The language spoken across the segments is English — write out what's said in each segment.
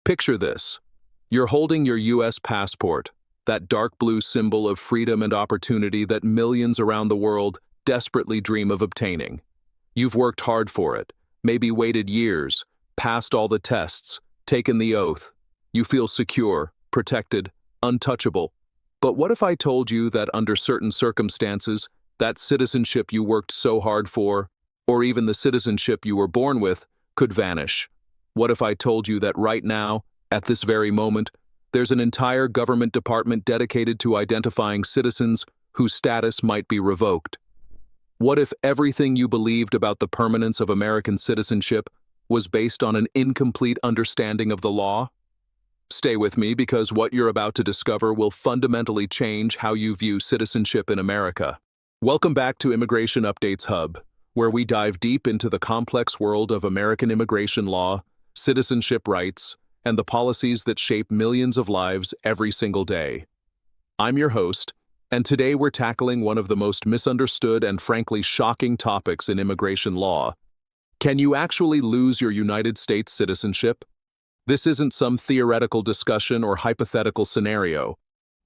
Picture this. You're holding your U.S. passport, that dark blue symbol of freedom and opportunity that millions around the world desperately dream of obtaining. You've worked hard for it, maybe waited years, passed all the tests, taken the oath. You feel secure, protected, untouchable. But what if I told you that under certain circumstances, that citizenship you worked so hard for, or even the citizenship you were born with, could vanish? What if I told you that right now, at this very moment, there's an entire government department dedicated to identifying citizens whose status might be revoked? What if everything you believed about the permanence of American citizenship was based on an incomplete understanding of the law? Stay with me, because what you're about to discover will fundamentally change how you view citizenship in America. Welcome back to Immigration Updates Hub, where we dive deep into the complex world of American immigration law, citizenship rights, and the policies that shape millions of lives every single day. I'm your host, and today we're tackling one of the most misunderstood and frankly shocking topics in immigration law. Can you actually lose your United States citizenship? This isn't some theoretical discussion or hypothetical scenario.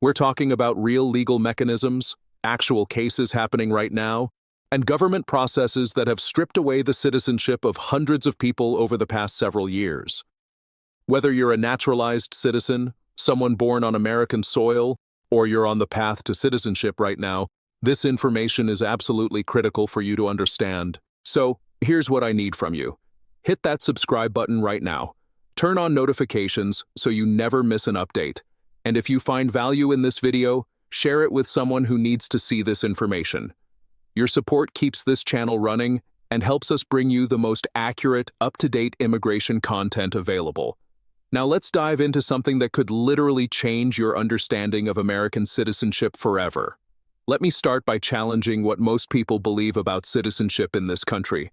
We're talking about real legal mechanisms, actual cases happening right now, and government processes that have stripped away the citizenship of hundreds of people over the past several years. Whether you're a naturalized citizen, someone born on American soil, or you're on the path to citizenship right now, this information is absolutely critical for you to understand. So, here's what I need from you. Hit that subscribe button right now. Turn on notifications so you never miss an update. And if you find value in this video, share it with someone who needs to see this information. Your support keeps this channel running and helps us bring you the most accurate, up-to-date immigration content available. Now let's dive into something that could literally change your understanding of American citizenship forever. Let me start by challenging what most people believe about citizenship in this country.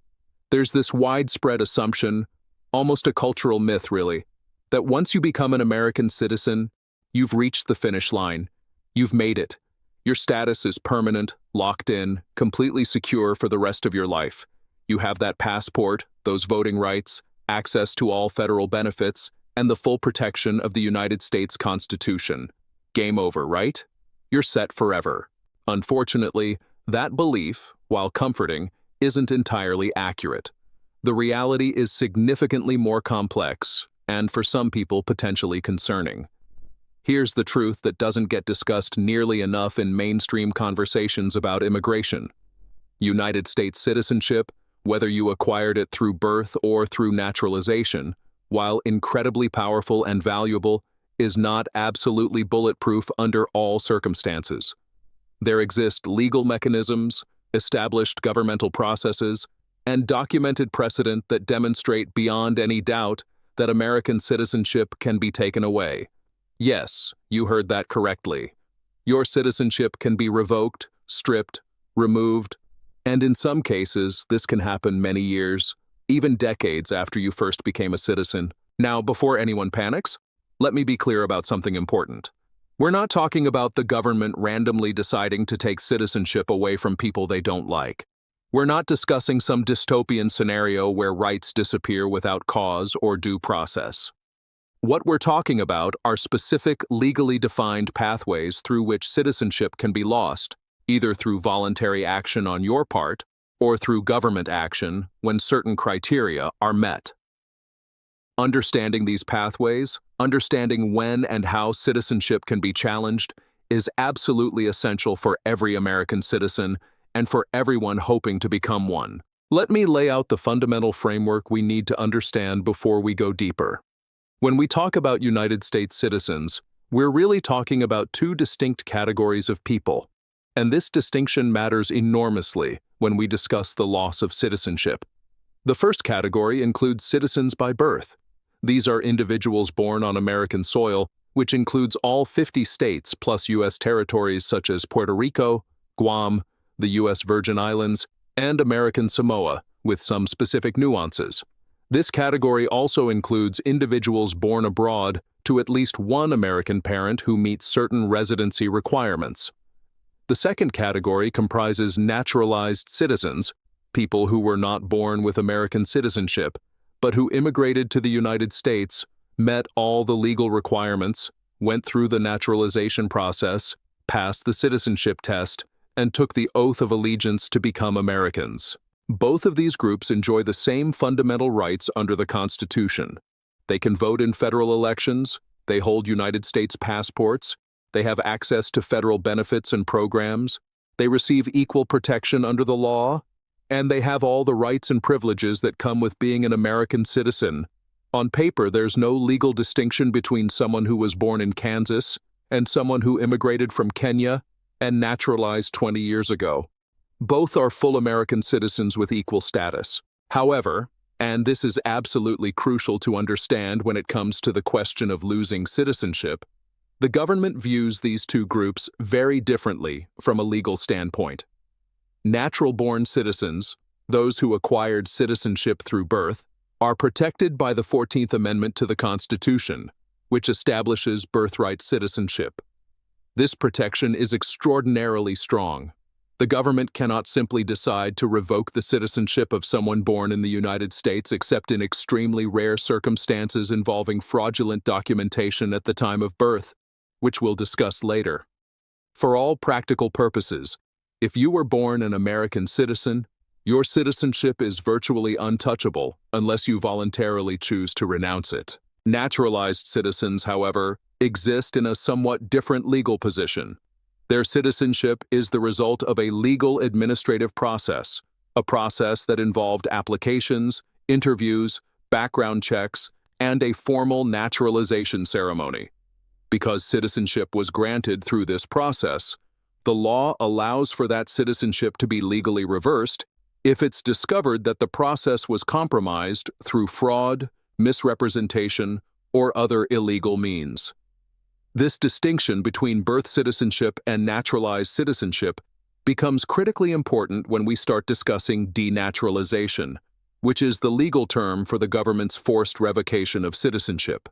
There's this widespread assumption, almost a cultural myth really, that once you become an American citizen, you've reached the finish line. You've made it. Your status is permanent, locked in, completely secure for the rest of your life. You have that passport, those voting rights, access to all federal benefits, and the full protection of the United States Constitution. Game over, right? You're set forever. Unfortunately, that belief, while comforting, isn't entirely accurate. The reality is significantly more complex, and for some people potentially concerning. Here's the truth that doesn't get discussed nearly enough in mainstream conversations about immigration. United States citizenship, whether you acquired it through birth or through naturalization, while incredibly powerful and valuable, is not absolutely bulletproof under all circumstances. There exist legal mechanisms, established governmental processes, and documented precedent that demonstrate beyond any doubt that American citizenship can be taken away. Yes, you heard that correctly. Your citizenship can be revoked, stripped, removed, and in some cases, this can happen many years, even decades after you first became a citizen. Now, before anyone panics, let me be clear about something important. We're not talking about the government randomly deciding to take citizenship away from people they don't like. We're not discussing some dystopian scenario where rights disappear without cause or due process. What we're talking about are specific, legally defined pathways through which citizenship can be lost, either through voluntary action on your part or through government action when certain criteria are met. Understanding these pathways, understanding when and how citizenship can be challenged, is absolutely essential for every American citizen and for everyone hoping to become one. Let me lay out the fundamental framework we need to understand before we go deeper. When we talk about United States citizens, we're really talking about two distinct categories of people, and this distinction matters enormously when we discuss the loss of citizenship. The first category includes citizens by birth. These are individuals born on American soil, which includes all 50 states plus U.S. territories such as Puerto Rico, Guam, the U.S. Virgin Islands, and American Samoa, with some specific nuances. This category also includes individuals born abroad to at least one American parent who meets certain residency requirements. The second category comprises naturalized citizens, people who were not born with American citizenship, but who immigrated to the United States, met all the legal requirements, went through the naturalization process, passed the citizenship test, and took the oath of allegiance to become Americans. Both of these groups enjoy the same fundamental rights under the Constitution. They can vote in federal elections, they hold United States passports, they have access to federal benefits and programs, they receive equal protection under the law, and they have all the rights and privileges that come with being an American citizen. On paper, there's no legal distinction between someone who was born in Kansas and someone who immigrated from Kenya and naturalized 20 years ago. Both are full American citizens with equal status. However, and this is absolutely crucial to understand when it comes to the question of losing citizenship, the government views these two groups very differently from a legal standpoint. Natural-born citizens, those who acquired citizenship through birth, are protected by the 14th Amendment to the Constitution, which establishes birthright citizenship. This protection is extraordinarily strong. The government cannot simply decide to revoke the citizenship of someone born in the United States except in extremely rare circumstances involving fraudulent documentation at the time of birth, which we'll discuss later. For all practical purposes, if you were born an American citizen, your citizenship is virtually untouchable unless you voluntarily choose to renounce it. Naturalized citizens, however, exist in a somewhat different legal position. Their citizenship is the result of a legal administrative process, a process that involved applications, interviews, background checks, and a formal naturalization ceremony. Because citizenship was granted through this process, the law allows for that citizenship to be legally reversed if it's discovered that the process was compromised through fraud, misrepresentation, or other illegal means. This distinction between birth citizenship and naturalized citizenship becomes critically important when we start discussing denaturalization, which is the legal term for the government's forced revocation of citizenship.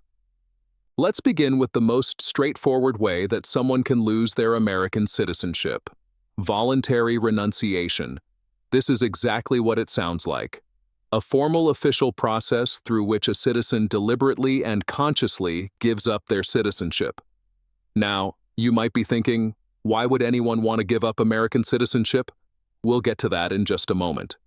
Let's begin with the most straightforward way that someone can lose their American citizenship: voluntary renunciation. This is exactly what it sounds like: a formal official process through which a citizen deliberately and consciously gives up their citizenship. Now, you might be thinking, why would anyone want to give up American citizenship? We'll get to that in just a moment.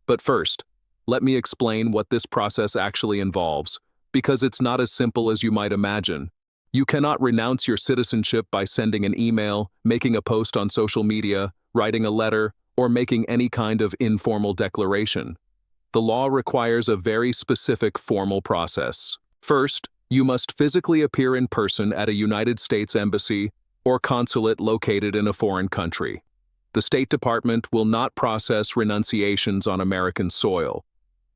But first, let me explain what this process actually involves, because it's not as simple as you might imagine. You cannot renounce your citizenship by sending an email, making a post on social media, writing a letter, or making any kind of informal declaration. The law requires a very specific formal process. First, you must physically appear in person at a United States embassy or consulate located in a foreign country. The State Department will not process renunciations on American soil.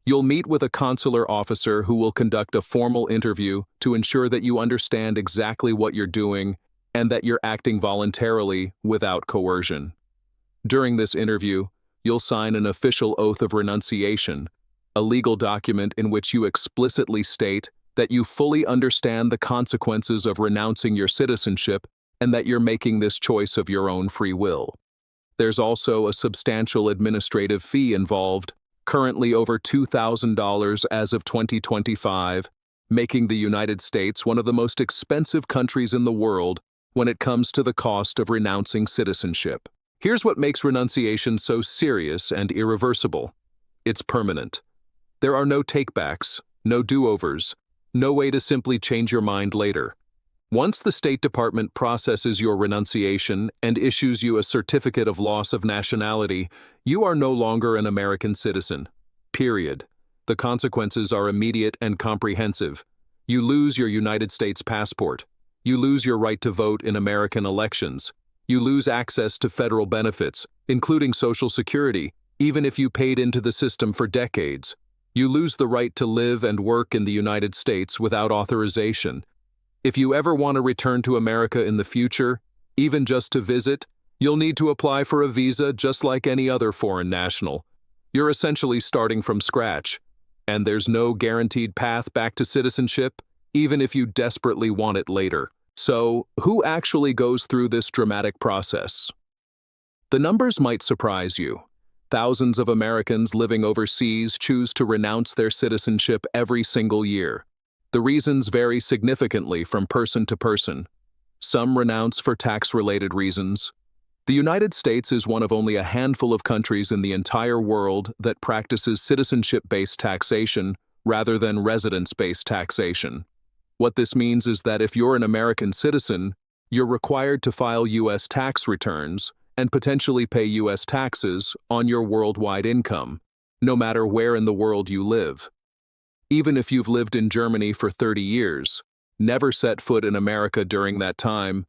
You'll meet with a consular officer who will conduct a formal interview to ensure that you understand exactly what you're doing and that you're acting voluntarily without coercion. During this interview, you'll sign an official oath of renunciation, a legal document in which you explicitly state that you fully understand the consequences of renouncing your citizenship and that you're making this choice of your own free will. There's also a substantial administrative fee involved, currently over $2,000 as of 2025, making the United States one of the most expensive countries in the world when it comes to the cost of renouncing citizenship. Here's what makes renunciation so serious and irreversible. It's permanent. There are no takebacks, no do-overs, no way to simply change your mind later. Once the State Department processes your renunciation and issues you a certificate of loss of nationality, you are no longer an American citizen. Period. The consequences are immediate and comprehensive. You lose your United States passport. You lose your right to vote in American elections. You lose access to federal benefits, including Social Security, even if you paid into the system for decades. You lose the right to live and work in the United States without authorization. If you ever want to return to America in the future, even just to visit, you'll need to apply for a visa just like any other foreign national. You're essentially starting from scratch, and there's no guaranteed path back to citizenship, even if you desperately want it later. So, who actually goes through this dramatic process? The numbers might surprise you. Thousands of Americans living overseas choose to renounce their citizenship every single year. The reasons vary significantly from person to person. Some renounce for tax-related reasons. The United States is one of only a handful of countries in the entire world that practices citizenship-based taxation rather than residence-based taxation. What this means is that if you're an American citizen, you're required to file U.S. tax returns and potentially pay U.S. taxes on your worldwide income, no matter where in the world you live. Even if you've lived in Germany for 30 years, never set foot in America during that time,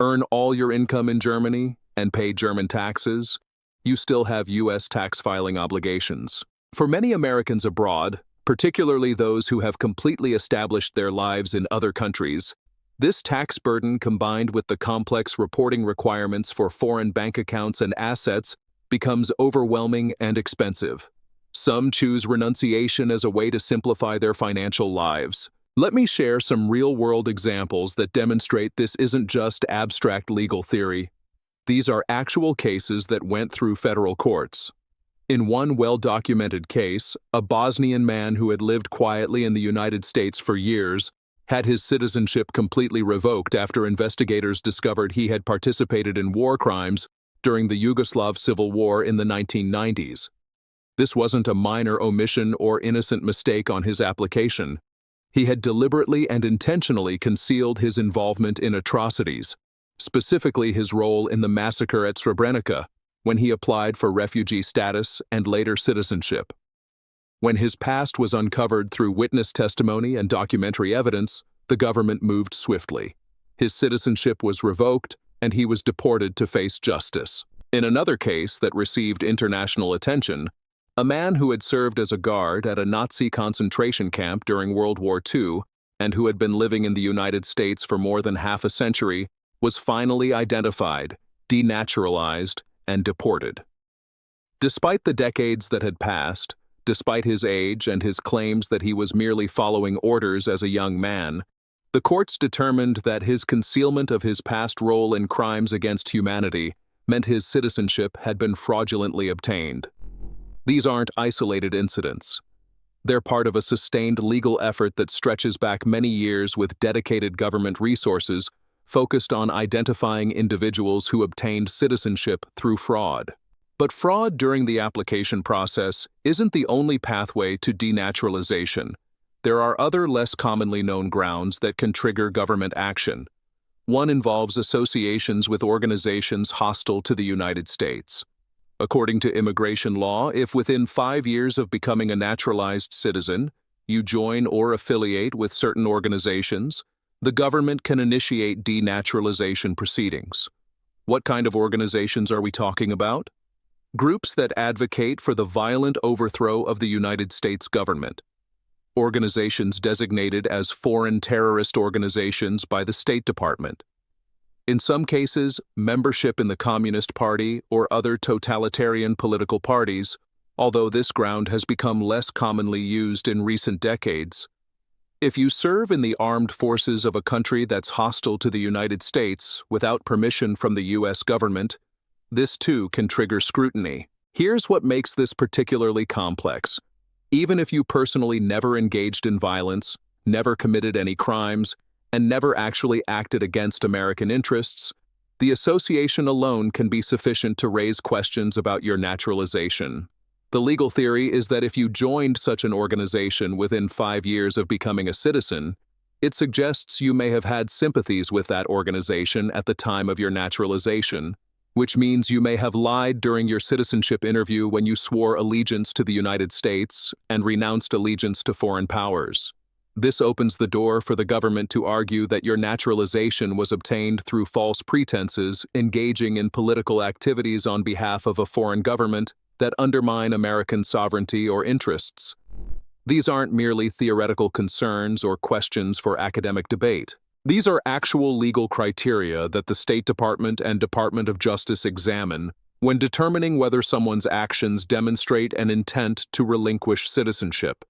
earn all your income in Germany, and pay German taxes, you still have U.S. tax filing obligations. For many Americans abroad, particularly those who have completely established their lives in other countries, this tax burden combined with the complex reporting requirements for foreign bank accounts and assets becomes overwhelming and expensive. Some choose renunciation as a way to simplify their financial lives. Let me share some real-world examples that demonstrate this isn't just abstract legal theory. These are actual cases that went through federal courts. In one well-documented case, a Bosnian man who had lived quietly in the United States for years had his citizenship completely revoked after investigators discovered he had participated in war crimes during the Yugoslav Civil War in the 1990s. This wasn't a minor omission or innocent mistake on his application. He had deliberately and intentionally concealed his involvement in atrocities, specifically his role in the massacre at Srebrenica, when he applied for refugee status and later citizenship. When his past was uncovered through witness testimony and documentary evidence, the government moved swiftly. His citizenship was revoked, and he was deported to face justice. In another case that received international attention, a man who had served as a guard at a Nazi concentration camp during World War II and who had been living in the United States for more than half a century was finally identified, denaturalized, and deported. Despite the decades that had passed, despite his age and his claims that he was merely following orders as a young man, the courts determined that his concealment of his past role in crimes against humanity meant his citizenship had been fraudulently obtained. These aren't isolated incidents. They're part of a sustained legal effort that stretches back many years with dedicated government resources focused on identifying individuals who obtained citizenship through fraud. But fraud during the application process isn't the only pathway to denaturalization. There are other less commonly known grounds that can trigger government action. One involves associations with organizations hostile to the United States. According to immigration law, if within 5 years of becoming a naturalized citizen, you join or affiliate with certain organizations, the government can initiate denaturalization proceedings. What kind of organizations are we talking about? Groups that advocate for the violent overthrow of the United States government. Organizations designated as foreign terrorist organizations by the State Department. In some cases, membership in the Communist Party or other totalitarian political parties, although this ground has become less commonly used in recent decades. If you serve in the armed forces of a country that's hostile to the United States without permission from the U.S. government, this too can trigger scrutiny. Here's what makes this particularly complex. Even if you personally never engaged in violence, never committed any crimes, and never actually acted against American interests, the association alone can be sufficient to raise questions about your naturalization. The legal theory is that if you joined such an organization within 5 years of becoming a citizen, it suggests you may have had sympathies with that organization at the time of your naturalization, which means you may have lied during your citizenship interview when you swore allegiance to the United States and renounced allegiance to foreign powers. This opens the door for the government to argue that your naturalization was obtained through false pretenses, engaging in political activities on behalf of a foreign government that undermine American sovereignty or interests. These aren't merely theoretical concerns or questions for academic debate. These are actual legal criteria that the State Department and Department of Justice examine when determining whether someone's actions demonstrate an intent to relinquish citizenship.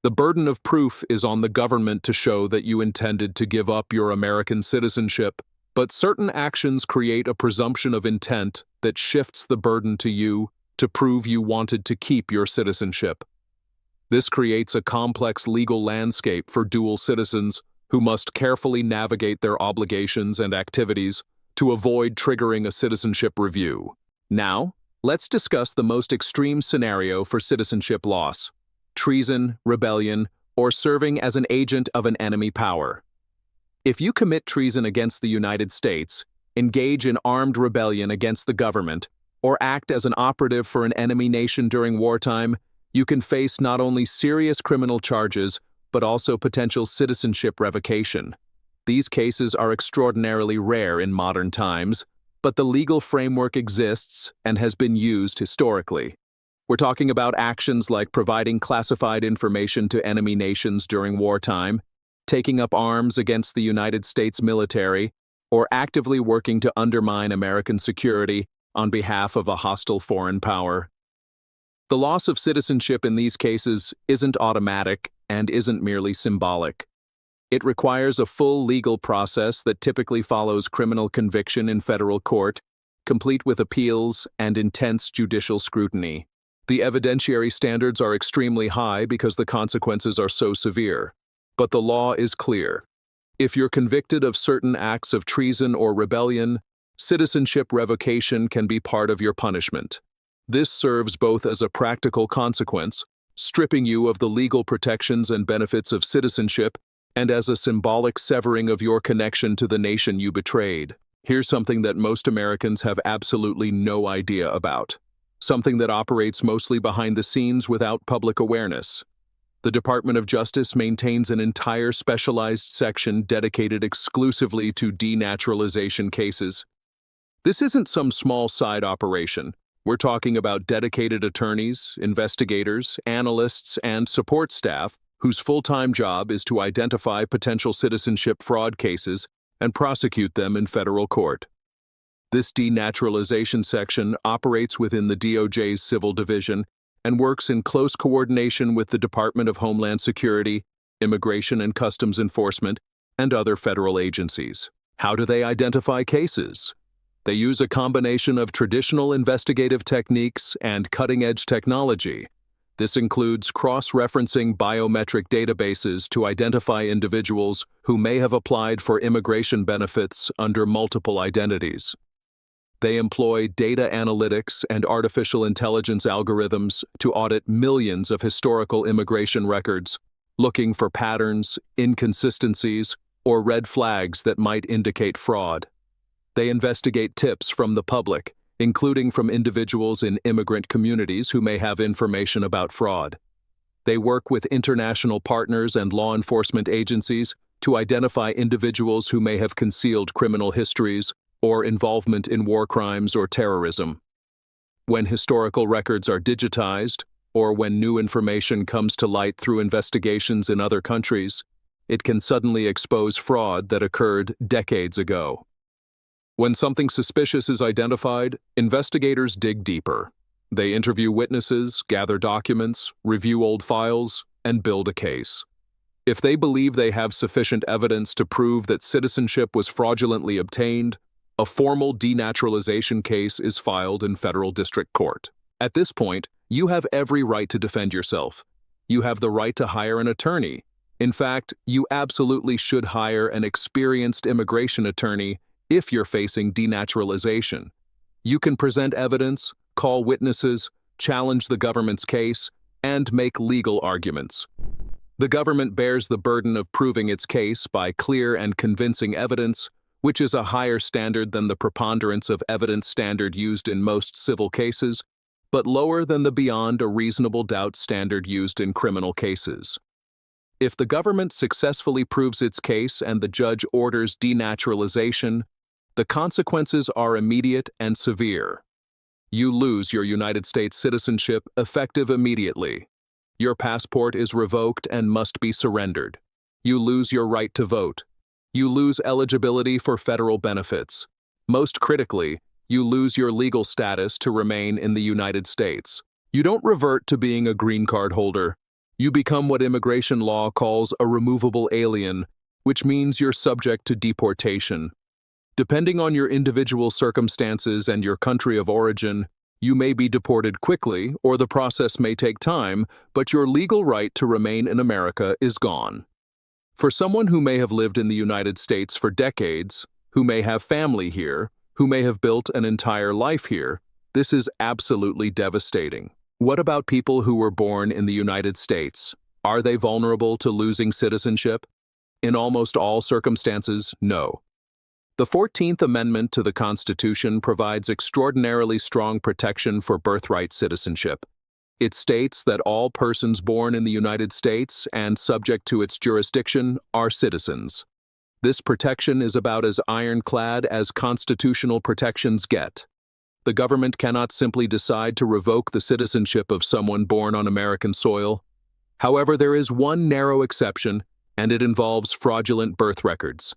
The burden of proof is on the government to show that you intended to give up your American citizenship, but certain actions create a presumption of intent that shifts the burden to you to prove you wanted to keep your citizenship. This creates a complex legal landscape for dual citizens who must carefully navigate their obligations and activities to avoid triggering a citizenship review. Now, let's discuss the most extreme scenario for citizenship loss: treason, rebellion, or serving as an agent of an enemy power. If you commit treason against the United States, engage in armed rebellion against the government, or act as an operative for an enemy nation during wartime, you can face not only serious criminal charges, but also potential citizenship revocation. These cases are extraordinarily rare in modern times, but the legal framework exists and has been used historically. We're talking about actions like providing classified information to enemy nations during wartime, taking up arms against the United States military, or actively working to undermine American security on behalf of a hostile foreign power. The loss of citizenship in these cases isn't automatic and isn't merely symbolic. It requires a full legal process that typically follows criminal conviction in federal court, complete with appeals and intense judicial scrutiny. The evidentiary standards are extremely high because the consequences are so severe. But the law is clear. If you're convicted of certain acts of treason or rebellion, citizenship revocation can be part of your punishment. This serves both as a practical consequence, stripping you of the legal protections and benefits of citizenship, and as a symbolic severing of your connection to the nation you betrayed. Here's something that most Americans have absolutely no idea about. Something that operates mostly behind the scenes without public awareness. The Department of Justice maintains an entire specialized section dedicated exclusively to denaturalization cases. This isn't some small side operation. We're talking about dedicated attorneys, investigators, analysts, and support staff whose full-time job is to identify potential citizenship fraud cases and prosecute them in federal court. This denaturalization section operates within the DOJ's Civil Division and works in close coordination with the Department of Homeland Security, Immigration and Customs Enforcement, and other federal agencies. How do they identify cases? They use a combination of traditional investigative techniques and cutting-edge technology. This includes cross-referencing biometric databases to identify individuals who may have applied for immigration benefits under multiple identities. They employ data analytics and artificial intelligence algorithms to audit millions of historical immigration records, looking for patterns, inconsistencies, or red flags that might indicate fraud. They investigate tips from the public, including from individuals in immigrant communities who may have information about fraud. They work with international partners and law enforcement agencies to identify individuals who may have concealed criminal histories or involvement in war crimes or terrorism. When historical records are digitized, or when new information comes to light through investigations in other countries, it can suddenly expose fraud that occurred decades ago. When something suspicious is identified, investigators dig deeper. They interview witnesses, gather documents, review old files, and build a case. If they believe they have sufficient evidence to prove that citizenship was fraudulently obtained, a formal denaturalization case is filed in federal district court. At this point, you have every right to defend yourself. You have the right to hire an attorney. In fact, you absolutely should hire an experienced immigration attorney if you're facing denaturalization. You can present evidence, call witnesses, challenge the government's case, and make legal arguments. The government bears the burden of proving its case by clear and convincing evidence, which is a higher standard than the preponderance of evidence standard used in most civil cases, but lower than the beyond a reasonable doubt standard used in criminal cases. If the government successfully proves its case and the judge orders denaturalization, the consequences are immediate and severe. You lose your United States citizenship effective immediately. Your passport is revoked and must be surrendered. You lose your right to vote. You lose eligibility for federal benefits. Most critically, you lose your legal status to remain in the United States. You don't revert to being a green card holder. You become what immigration law calls a removable alien, which means you're subject to deportation. Depending on your individual circumstances and your country of origin, You may be deported quickly, or the process may take time, but your legal right to remain in America is gone. For someone who may have lived in the United States for decades, who may have family here, who may have built an entire life here, this is absolutely devastating. What about people who were born in the United States? Are they vulnerable to losing citizenship? In almost all circumstances, no. The 14th Amendment to the Constitution provides extraordinarily strong protection for birthright citizenship. It states that all persons born in the United States and subject to its jurisdiction are citizens. This protection is about as ironclad as constitutional protections get. The government cannot simply decide to revoke the citizenship of someone born on American soil. However, there is one narrow exception, and it involves fraudulent birth records.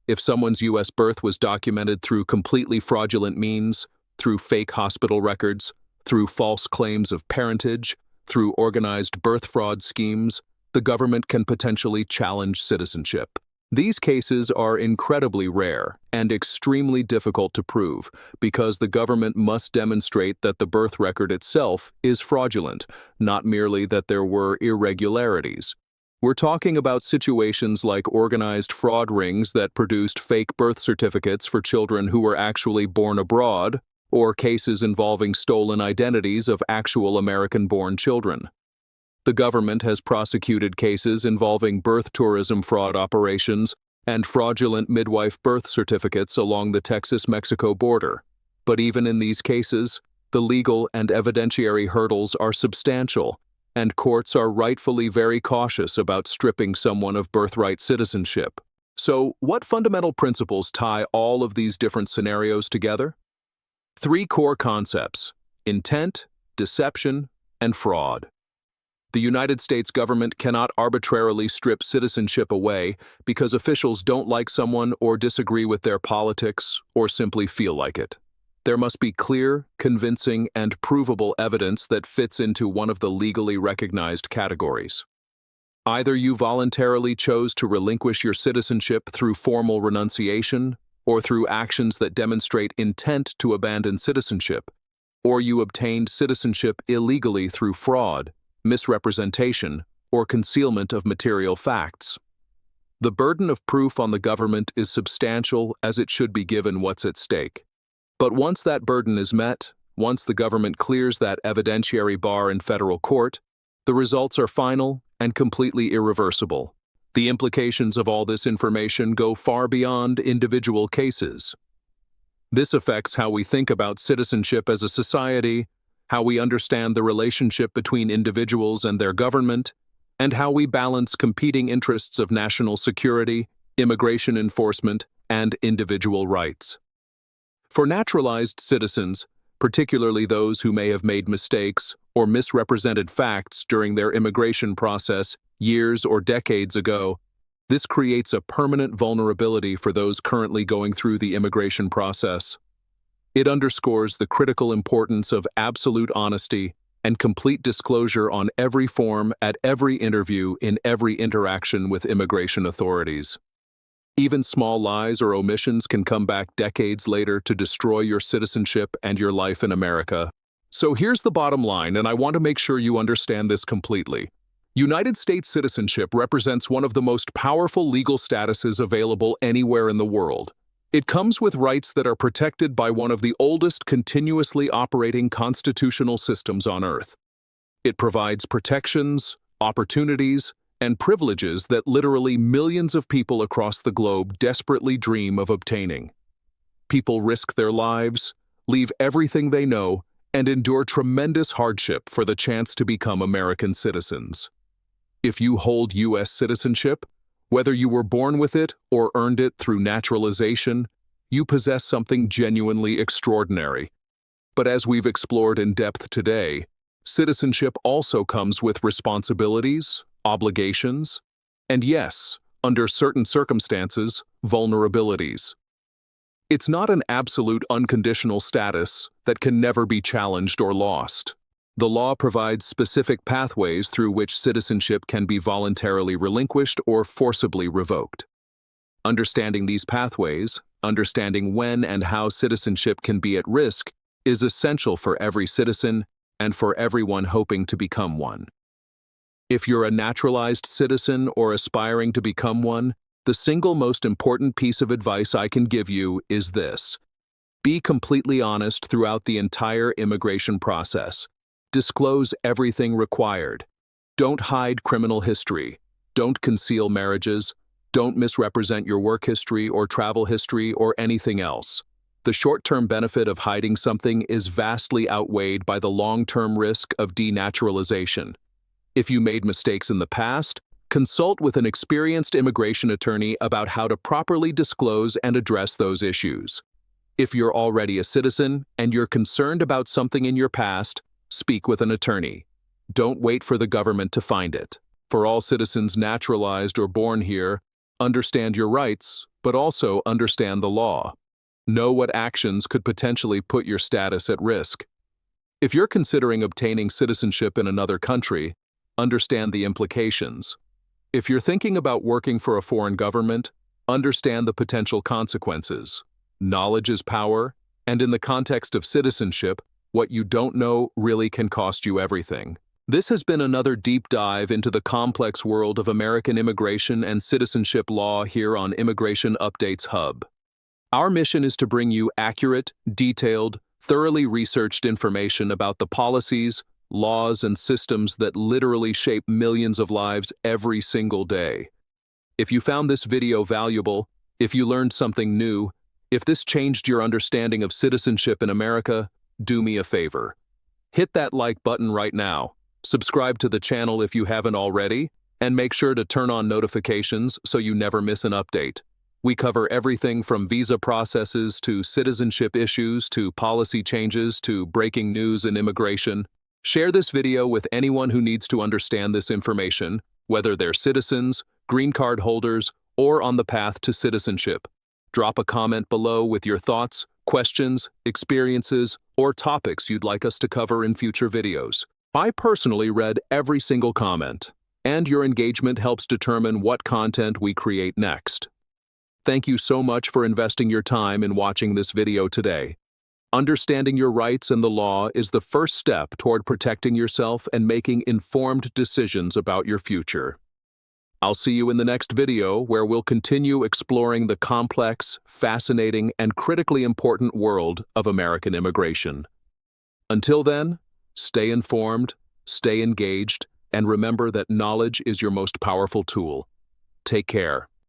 If someone's U.S. birth was documented through completely fraudulent means, through fake hospital records, through false claims of parentage, through organized birth fraud schemes, the government can potentially challenge citizenship. These cases are incredibly rare and extremely difficult to prove because the government must demonstrate that the birth record itself is fraudulent, not merely that there were irregularities. We're talking about situations like organized fraud rings that produced fake birth certificates for children who were actually born abroad, or cases involving stolen identities of actual American-born children. The government has prosecuted cases involving birth tourism fraud operations and fraudulent midwife birth certificates along the Texas-Mexico border. But even in these cases, the legal and evidentiary hurdles are substantial, and courts are rightfully very cautious about stripping someone of birthright citizenship. So, what fundamental principles tie all of these different scenarios together? 3 core concepts: intent, deception, and fraud. The United States government cannot arbitrarily strip citizenship away because officials don't like someone or disagree with their politics or simply feel like it. There must be clear, convincing, and provable evidence that fits into one of the legally recognized categories. Either you voluntarily chose to relinquish your citizenship through formal renunciation or through actions that demonstrate intent to abandon citizenship, or you obtained citizenship illegally through fraud, misrepresentation, or concealment of material facts. The burden of proof on the government is substantial as it should be given what's at stake. But once that burden is met, once the government clears that evidentiary bar in federal court, the results are final and completely irreversible. The implications of all this information go far beyond individual cases. This affects how we think about citizenship as a society, how we understand the relationship between individuals and their government, and how we balance competing interests of national security, immigration enforcement, and individual rights. For naturalized citizens, particularly those who may have made mistakes or misrepresented facts during their immigration process years or decades ago, this creates a permanent vulnerability for those currently going through the immigration process. It underscores the critical importance of absolute honesty and complete disclosure on every form, at every interview, in every interaction with immigration authorities. Even small lies or omissions can come back decades later to destroy your citizenship and your life in America. So here's the bottom line, and I want to make sure you understand this completely. United States citizenship represents one of the most powerful legal statuses available anywhere in the world. It comes with rights that are protected by one of the oldest continuously operating constitutional systems on Earth. It provides protections, opportunities, and privileges that literally millions of people across the globe desperately dream of obtaining. People risk their lives, leave everything they know, and endure tremendous hardship for the chance to become American citizens. If you hold U.S. citizenship, whether you were born with it or earned it through naturalization, you possess something genuinely extraordinary. But as we've explored in depth today, citizenship also comes with responsibilities, obligations, and yes, under certain circumstances, vulnerabilities. It's not an absolute unconditional status that can never be challenged or lost. The law provides specific pathways through which citizenship can be voluntarily relinquished or forcibly revoked. Understanding these pathways, understanding when and how citizenship can be at risk, is essential for every citizen and for everyone hoping to become one. If you're a naturalized citizen or aspiring to become one, the single most important piece of advice I can give you is this. Be completely honest throughout the entire immigration process. Disclose everything required. Don't hide criminal history. Don't conceal marriages. Don't misrepresent your work history or travel history or anything else. The short-term benefit of hiding something is vastly outweighed by the long-term risk of denaturalization. If you made mistakes in the past, consult with an experienced immigration attorney about how to properly disclose and address those issues. If you're already a citizen and you're concerned about something in your past, speak with an attorney. Don't wait for the government to find it. For all citizens naturalized or born here, understand your rights, but also understand the law. Know what actions could potentially put your status at risk. If you're considering obtaining citizenship in another country, understand the implications. If you're thinking about working for a foreign government, understand the potential consequences. Knowledge is power, and in the context of citizenship, what you don't know really can cost you everything. This has been another deep dive into the complex world of American immigration and citizenship law here on Immigration Updates Hub. Our mission is to bring you accurate, detailed, thoroughly researched information about the policies, laws, and systems that literally shape millions of lives every single day. If you found this video valuable, if you learned something new, if this changed your understanding of citizenship in America, do me a favor. Hit that like button right now, subscribe to the channel if you haven't already, and make sure to turn on notifications so you never miss an update. We cover everything from visa processes to citizenship issues to policy changes to breaking news in immigration. Share this video with anyone who needs to understand this information, whether they're citizens, green card holders, or on the path to citizenship. Drop a comment below with your thoughts, questions, experiences, or topics you'd like us to cover in future videos. I personally read every single comment, and your engagement helps determine what content we create next. Thank you so much for investing your time in watching this video today. Understanding your rights and the law is the first step toward protecting yourself and making informed decisions about your future. I'll see you in the next video where we'll continue exploring the complex, fascinating, and critically important world of American immigration. Until then, stay informed, stay engaged, and remember that knowledge is your most powerful tool. Take care.